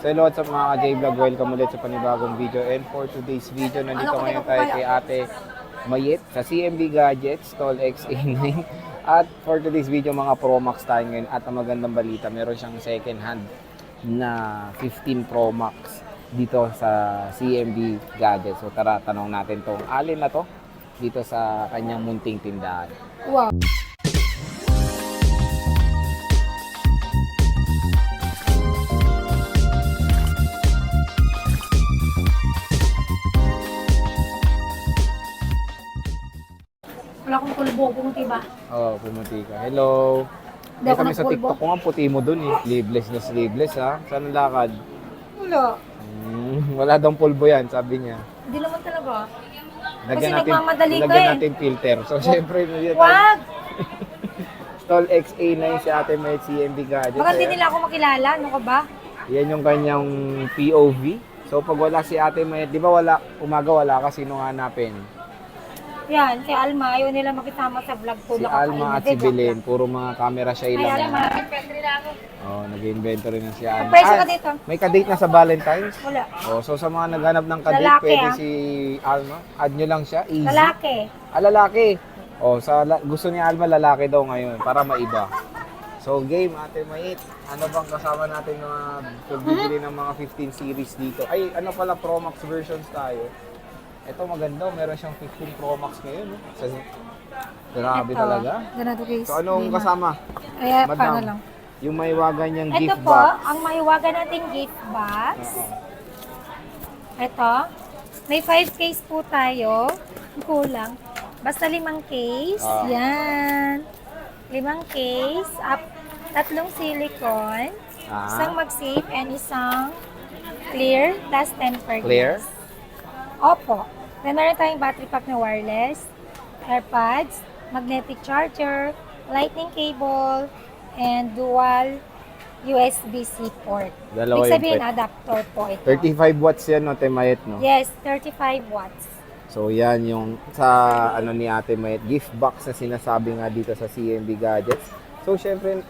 So hello sa mga J-Vlog, welcome ulit sa panibagong video. And for today's video, nandito ngayon tayo kay Ate Mayet sa CMB Gadgets, Stall XA9. At for today's video, mga Pro Max tayo ngayon. At ang magandang balita, meron siyang second hand na 15 Pro Max dito sa CMB Gadgets. So tara, tanong natin tong alin na to dito sa kanyang munting tindahan. Wow. Wala akong pulbo, pumunti ba? Oo, pumunti ka. Hello. Hindi May ako kami sa nagpulbo. TikTok ko nga, puti mo dun eh. Sleeveless na sleeveless ha. Saan ang lakad? Wala. Wala daw pulbo yan, sabi niya. Hindi naman talaga. Lagyan Kasi nagmamadali ka lagyan eh. natin filter. So, syempre, Wag! Stall XA9 si Ate May CMB Gadgets. Baka hindi Ayan. nila ako makilala. Ano ka ba? Yan yung kanyang POV. So, pag wala si Ate May, di ba wala, umaga wala ka, sino nga hanapin? Yan, si Alma. Ayaw nila makisama sa vlog ko. Si Alma at si Belen. Puro mga camera shy Ay, lang. Alma. Pwede na ako. Oh, nag-inventory na si Alma. Pwede ka dito. May kadate na sa Valentine's? Wala. Oh, so sa mga naghanap ng kadate, Lalaki, pwede ah. si Alma. Add nyo lang siya, easy. Lalaki. Lalaki. Oh, gusto ni Alma lalaki daw ngayon para maiba. So game, Ate Mayet. Ano bang kasama natin mga pagbibili ng mga 15 series dito? Ay, ano pala, Pro Max versions tayo. Ito maganda, meron siyang 15 Pro Max ngayon. No? Grabe Ito. talaga. Ganito guys. So anong kasama? Kaya Madam? paano lang. Yung maiwagan niyang Ito gift po, box. ang maiwagan nating gift box. Oo. Ito. May 5 case po tayo. Kulang. Basta 5 case. Ah. Yan. 5 case. Tatlong silicone. Ah. Isang mag-safe and isang clear. Plus tempered Clear? glass. Opo. Then meron tayong battery pack na wireless. AirPods. Magnetic charger. Lightning cable. And dual USB-C port. Dalawa Ibig yung sabihin, pwede. adapter po ito. 35 watts yan, no, Ate Mayet, no? Yes, 35 watts. So yan yung sa ano ni Ate Mayet, gift box na sinasabi nga dito sa CMB Gadgets. So syempre,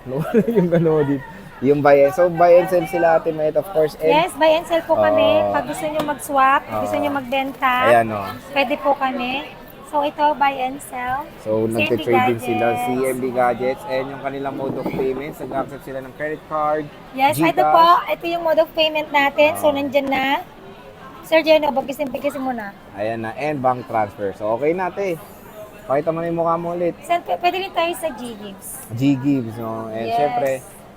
no, yung gano'n dito. Yung buy, so buy and sell sila Ate Mayet, of course. And, Yes, buy and sell po kami. Oh. Pag gusto nyo mag-swap, gusto nyo magbenta, Ayan, no. pwede po kami. So ito, buy and sell. So nagte-trade din sila, Gadgets. CMB Gadgets. And yung kanilang mode of payments, nag-accept sila ng credit card, Yes, ito GCash. po. Ito yung mode of payment natin. So Oh. nandyan na. Sir Jeno, bagisin muna. Ayan na, and bank transfer. So okay na, Ate. Pakita mo na yung mukha mo ulit. Pwede rin tayo sa G-Gives. G-Gives, no? And Yes. syempre,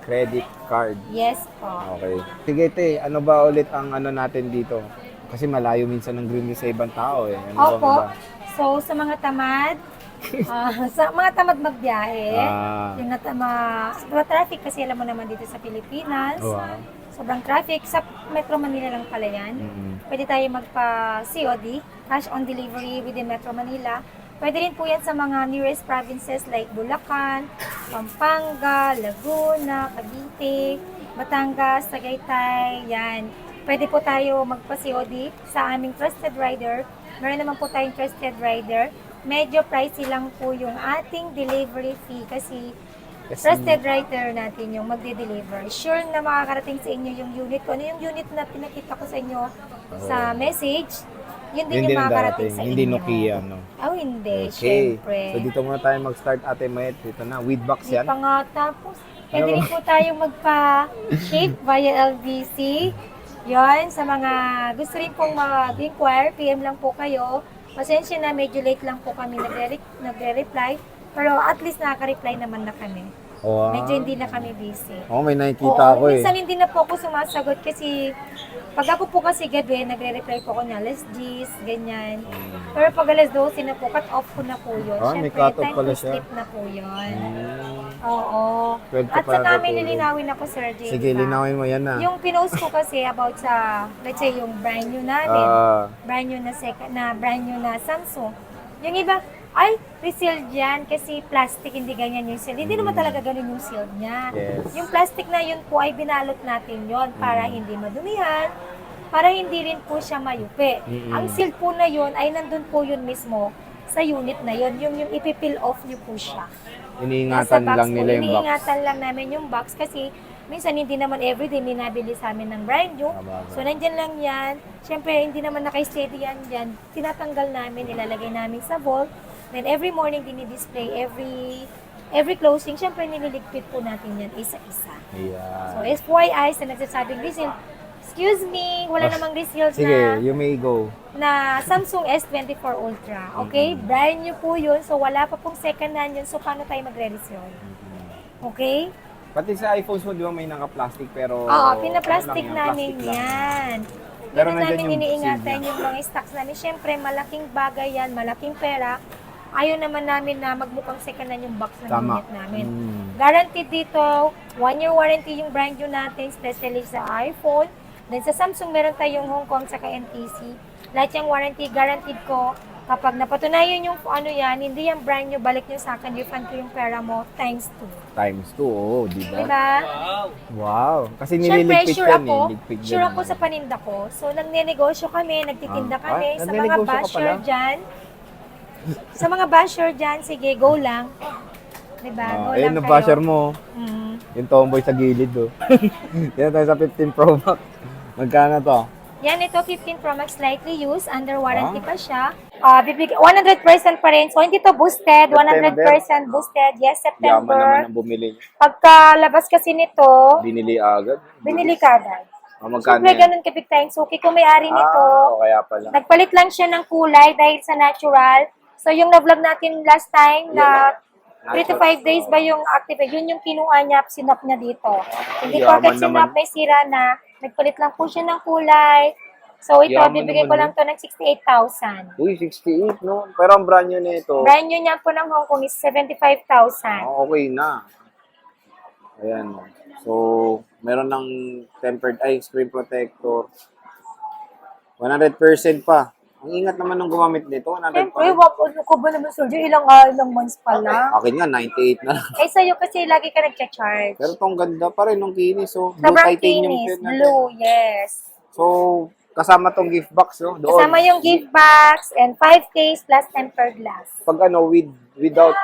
credit card. Yes po. Okay. Sige, Te, ano ba ulit ang ano natin dito? Kasi malayo minsan ng green sa ibang tao eh. Ano Opo. ba? So sa mga tamad, sa mga tamad magbiyahe, Ah. yung sobrang traffic kasi alam mo naman dito sa Pilipinas. Wow. Sobrang traffic. Sa Metro Manila lang pala yan. Pwede tayo magpa-COD, cash on delivery within Metro Manila. Pwede rin po yan sa mga nearest provinces like Bulacan, Pampanga, Laguna, Cavite, Batangas, Tagaytay, yan. Pwede po tayo magpa-COD sa aming trusted rider. Meron naman po tayong trusted rider. Medyo pricey lang po yung ating delivery fee kasi trusted rider natin yung magde-deliver. Sure na makakarating sa inyo yung unit ko. Ano yung unit na pinakita ko sa inyo sa message? Yun din Hindi yung na makakarating darating. sa inyo. Hindi Nokia, no? Oh, hindi. Okay. Syempre. So dito muna tayo mag-start, Ate Mayet. Dito na, with box Di yan. pa nga tapos. Pwede rin po tayong magpa-shave via LBC. Yon, sa mga gusto rin pong mag-inquire, PM lang po kayo. Pasensya na, medyo late lang po kami nagre-reply. Pero at least nakaka-reply naman na kami. Oh, Medyo hindi na kami busy. oh, may nakikita ako eh. Minsan hindi na po ako sumasagot kasi pag ako po kasi gabi, nagre-reply po ako na alas 10, ganyan. Pero pag alas 12 na po, cut off ko na po yun. Ah, may Siyempre, cut off time pala to siya. sleep na po yun. Hmm. Oo. 12 At pa saka may natutulog. lilinawin ako, Sir Jay. Sige, diba? linawin mo yan na. Yung pinost ko kasi about sa, let's say, yung brand new namin. Brand new na Samsung. Yung iba, ay, resealed yan kasi plastic, hindi ganyan yung seal. Hindi naman talaga ganun yung seal niya. Yes. Yung plastic na yun po ay binalot natin yon para hindi madumihan, para hindi rin po siya mayupi. Ang seal po na yun ay nandun po yun mismo sa unit na yun. Yung ipipil off niyo po siya. Iniingatan Nasa box lang po. nila yung box. Iniingatan lang namin yung box kasi Minsan hindi naman everyday may nabili sa amin ng brand new. Tama. So nandyan lang yan. Siyempre hindi naman naka-steady yan dyan. Tinatanggal namin, nilalagay namin sa vault. Then every morning dinidisplay, every closing, siyempre nililigpit po natin yan isa-isa. Yeah. So FYI sa nagsasabing resale, excuse me, wala namang resale Sige, you may go. na Samsung S24 Ultra. Okay? Brand new po yun. So wala pa pong second hand yun. So paano tayo magre-resale? Okay? Pati sa iPhones mo, di ba may naka-plastic pero... Oo, pinaplastic ano lang namin plastic lang. yan. Pero Pero nandyan namin yung iniingatan seal yung mga stocks namin. Siyempre, malaking bagay yan, malaking pera. Ayaw naman namin na magmukhang second hand yung box na Tama. unit namin. Mm. Guaranteed dito, 1-year warranty yung brand new natin, especially sa iPhone. Then sa Samsung, meron tayong Hong Kong saka NTC. Lahat yung warranty, guaranteed ko. Kapag napatunayan yung ano yan, hindi yan brand new, balik nyo sa akin, refund ko yung pera mo times 2. Times 2, oo, di ba? Diba? Wow. Kasi Siyempre, nililigpit sure yan ako, Ligpit yan sure ako sa paninda ko. So, nagnenegosyo kami, nagtitinda kami. Sa mga nagnenegosyo ka basher pala? dyan, sa mga basher dyan, sige, go lang. Diba? Go ayun, lang yung kayo. basher mo. Mm. Yung tomboy sa gilid, oh. Yan tayo sa 15 Pro Max. Magkano to? Yan, ito 15 Pro Max slightly used, under warranty Ah. pa siya. 100% pa rin. So, hindi to boosted, 100% boosted. Yes, Yaman naman September. ang bumili niya. Pagkalabas kasi nito, Binili agad. binili ka agad. Magkano Siyempre, yan? ganun kabig tayong suki. Kung may-ari nito, kaya pala. nagpalit lang siya ng kulay dahil sa natural. So, yung na-vlog natin last time na 3 to 5 days ba yung active, yun yung kinuha niya, sinap niya dito. Hindi yaman porket sinap naman. may sira na, nagpalit lang po siya ng kulay. So, ito, Yaman bibigay ko naman lang to ng 68,000. Uy, 68, no? Pero ang brand new na ito. Brand new niya po ng Hong Kong is 75,000. Okay na. Ayan. So, meron ng tempered screen protector. 100% pa. Ang ingat naman ng gumamit nito. 100 pa. Siyempre, ano ko ba naman, Sergio? Ilang months pa lang. Akin nga, 98 na lang. Eh, sa'yo kasi lagi ka nagcha-charge. Pero tong ganda pa rin nung kinis. Oh. Blue Sobrang titanium kinis. din natin. Blue, yes. So, kasama tong gift box. Oh, doon. Kasama yung gift box and 5 case plus tempered glass. Pag ano, without,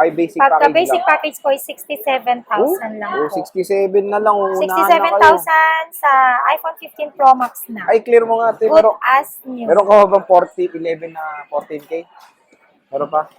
basic Pagka package basic lang. package ko is 67,000 lang Oh, po. 67 na lang. Unahan na kayo. 67,000 sa iPhone 15 Pro Max na. Ay, clear mo nga, ate. Good Pero, as new. meron ka ba bang 11 na 14K? Meron pa?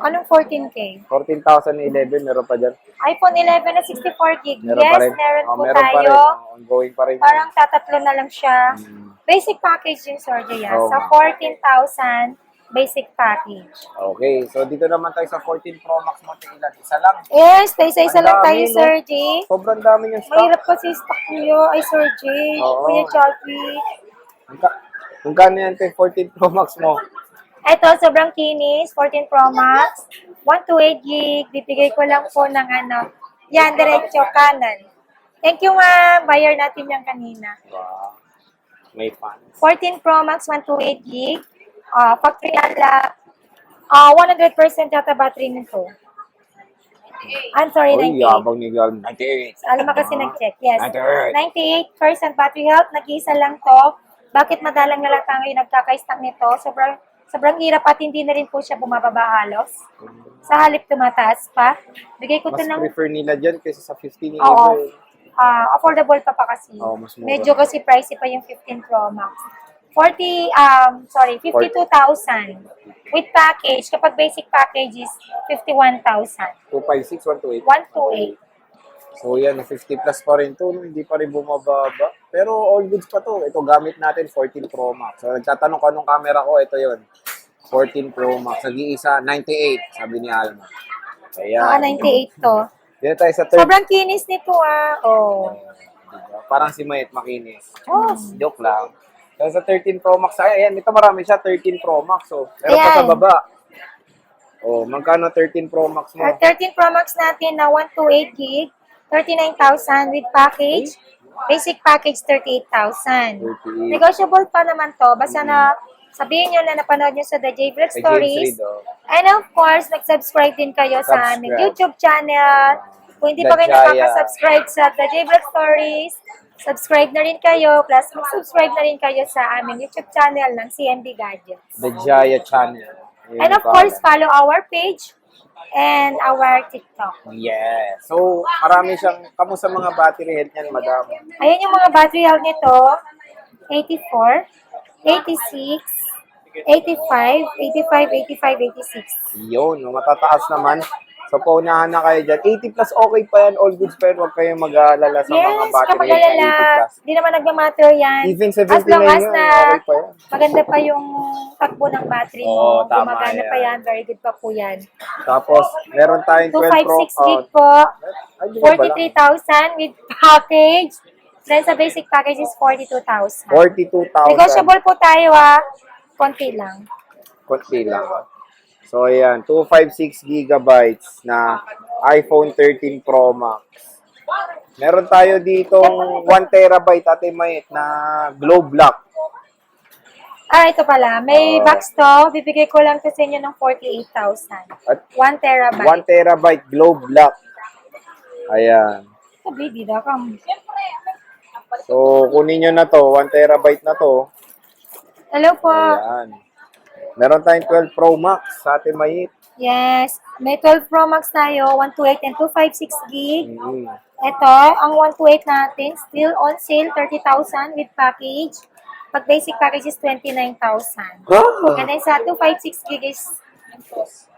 Anong 14K? 14,000 na 11, meron pa dyan? iPhone 11 na 64 gig. Meron Yes, pa rin. meron po Meron pa rin. tayo. Ongoing pa rin. Parang tatatlo na lang siya. Basic package yung Sergio yan. Oo Sa nga. 14,000 basic package. Okay, so dito naman tayo sa 14 Pro Max mo. Ilan? Isa lang. Yes, isa-isa Ang lang dami, tayo, no? Sergi. Sobrang dami yung stock. Mahirap kasi stock niyo. Ay, Sergi. Oo. Kuya Jolley. Kung kano yan, 14 Pro Max mo? Ito, sobrang kinis. 14 Pro Max. 128 gig. Bibigay ko lang po ng ano. Yan, diretso kanan. Thank you, ma'am. Bayar natin yan kanina. Wow. May fans. 14 Pro Max, 128 gig. Factory unlock. 100% yata battery nito. I'm sorry, Uy, 98. yabang ni Gal. 98. Alam mo kasi nag-check. Yes. 98. 98% battery health. Nag-iisa lang to. Bakit madalang na lang tayo nagkaka-stack nito? Sobrang hirap at hindi na rin po siya bumababa halos. Sa halip tumataas pa. Bigay ko Mas to ng... prefer nila dyan kaysa sa 15 ni Oo. Eva. Affordable pa kasi. Oo, mas mura. Medyo kasi pricey pa yung 15 Pro Max. 52,000 with package. Kapag basic package is 51,000. 256, 128. 128. So yan, 50 plus pa rin to. No? Hindi pa rin bumababa. Pero all goods pa to. Ito gamit natin 14 Pro Max. So nagtatanong ko anong camera ko, ito yon 14 Pro Max. Nag-iisa, 98, sabi ni Alma. Ayan. 98 to. Dito tayo sa third. Sobrang kinis nito Oh. Diba? Parang si Mayet makinis. Oh. Joke lang. So sa 13 Pro Max, ayan, ito marami siya, 13 Pro Max. So, meron pa sa Ayan. baba. Oh, magkano 13 Pro Max mo? 13 Pro Max natin na 128 gig, 39,000 with package. Basic package, 38,000. 38. Negotiable pa naman to. Basta na sabihin nyo na napanood nyo sa The J Vlog Kay James Stories. Reid, oh. And of course, nag-subscribe din kayo sa aming Subscribe. YouTube channel. Kung hindi pa kayo Dajaya. nakaka-subscribe sa The J Vlog Stories, subscribe na rin kayo. Plus, mag-subscribe na rin kayo sa aming YouTube channel ng CMB Gadgets. The Jaya Channel. Ayan And of pa. course, follow our page, and our TikTok. Yes. So, marami siyang, kamusta mga battery health niyan, madam? Ayan yung mga battery health nito. 84, 86, 85, 85, 85, 86. Yun, no, matataas naman. So, paunahan na kayo dyan. 80 plus okay pa yan, all goods pa yan. Huwag kayong mag-aalala sa mga Yes, battery kapag health na alala, 80 plus. di naman nagmamatter yan. Even As 79 long as yan, na okay pa yan. maganda pa yung takbo ng battery mo, Oo, tama gumagana pa yan. yan, very good pa po yan. Tapos, meron tayong 12 Pro. 256 gig po, Ay, di ba ba lang? 43,000 with package. Then sa basic package is 42,000. 42,000. Negotiable po tayo konti lang. Konti lang. So, ayan. 256 gigabytes na iPhone 13 Pro Max. Meron tayo ditong 1 terabyte Ate Mayet na Globe Lock. Ito pala. May box to. Bibigay ko lang to sa inyo ng 48,000. At 1 terabyte. 1 terabyte Globe Lock. Ayan. Ito, baby, dakam. So, kunin nyo na to. 1 terabyte na to. Hello po. Ayan. Meron tayong 12 Pro Max sa Ate Mayet. Yes. May 12 Pro Max tayo. 128 and 256 gig. Ito, ang 128 natin, still on sale, 30,000 with package. Pag basic package is 29,000. Oh. And then sa 256 gig is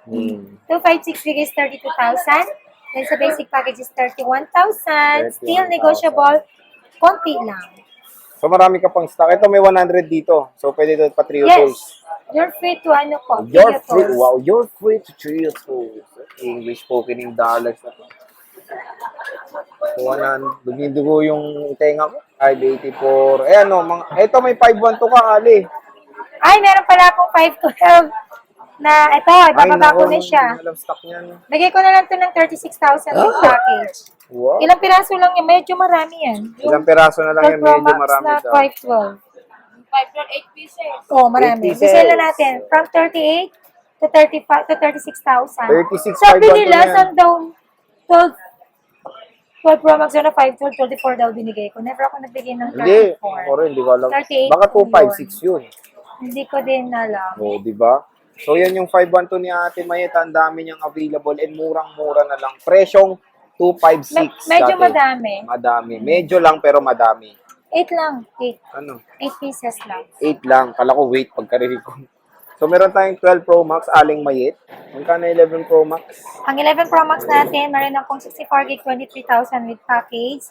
256 gig is 32,000. Then sa basic package is 31,000. Still 31,000. negotiable. Konti lang. So, marami ka pang stock. Ito may 100 dito. So, pwede doon pa Trio Tools. Yes. You're free to ano po. You're video free. calls. Wow, you're free to Trio Tools. English spoken in dollars na to. So, dumidugo yung tenga ko. 584. Eh ano, ito may 512 ka, Ali. Ay, meron pala akong 512 na ito, ibababa ko na siya. Alam stock niyan. Bigay ko na lang ito ng 36,000 with package. Wow. Ilang piraso lang yan? Medyo marami yan. Ilang peraso na lang 12 yan, Pro medyo Max marami na daw. 512. 8 pieces. Oo, marami. 8 pieces. Bisaya na natin. From 38 to 35 to 36,000. 36,500 Sabi nila, yan. saan daw 12 Pro Max yun na 512, 24 daw binigay ko. Never ako nagbigay ng 34. Hindi, ako rin, di ko alam. 38 Baka po 256 yun. Hindi ko din alam. Oo, di ba? So, yan yung 512 ni Ate Mayet. Ang dami niyang available and murang-mura na lang. Presyong 256. Medyo dati. madami. Madami. Medyo lang pero madami. 8 lang. 8. Ano? 8 pieces lang. 8 lang. Kala ko wait pagkarinig ko. So, meron tayong 12 Pro Max, Aling Mayet. Magkano 11 Pro Max? Ang 11 Pro Max natin, meron akong 64 gig, 23,000 with package.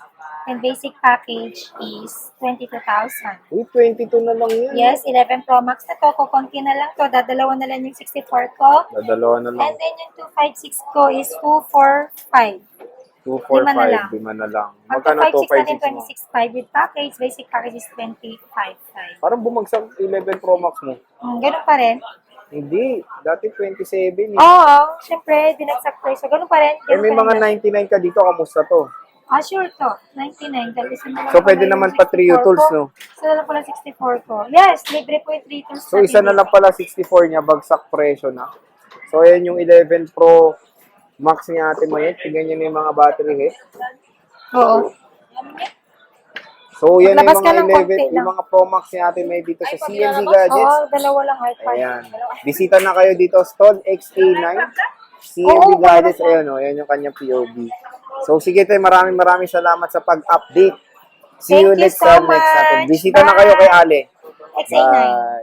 And basic package is 22,000. Uy, 22 na lang yan. Yes, 11 Pro Max na to. Kukunti na lang to. Dadalawa na lang yung 64 ko. Dadalawa na lang. And then yung 256 ko is 245. 245, 5 na lang. Ang Magkano 256 natin, 256 mo? 26.5 with package. Basic package is 25.5. Parang bumagsak 11 Pro Max mo. Ganun pa rin. Hindi. Dati 27 eh. Oo, syempre, dinagsak presyo. Ganun pa rin. Eh, Ganun may pa mga rin. 99 ka dito. Kamusta to? Sure to. 99. Dahil isa na lang So, pwede pala naman yung pa Trio 64 Tools, ko. no? Isa na lang pala 64 ko. Yes, libre po yung 3 tools. So, isa na lang pala 64 niya. Bagsak presyo na. So, ayan yung 11 Pro Max ni Ate Mayet. Tingnan niyo na yung mga battery health. Oo. So, yan na Maglabas yung ka mga ng konti 11, yung lang. mga Pro Max ni Ate Mayet dito sa CNB Gadgets. Oo, dalawa lang hard part. Ayan. Bisita na kayo dito, Stone XA9. CNB Oo, Gadgets. wala Ayan o, ayan yung kanyang POV. So, sige tayo, maraming salamat sa pag-update. See you Thank you next so time, next natin. much. Bisita na Bye. kayo kay Ale. XA9. Bye.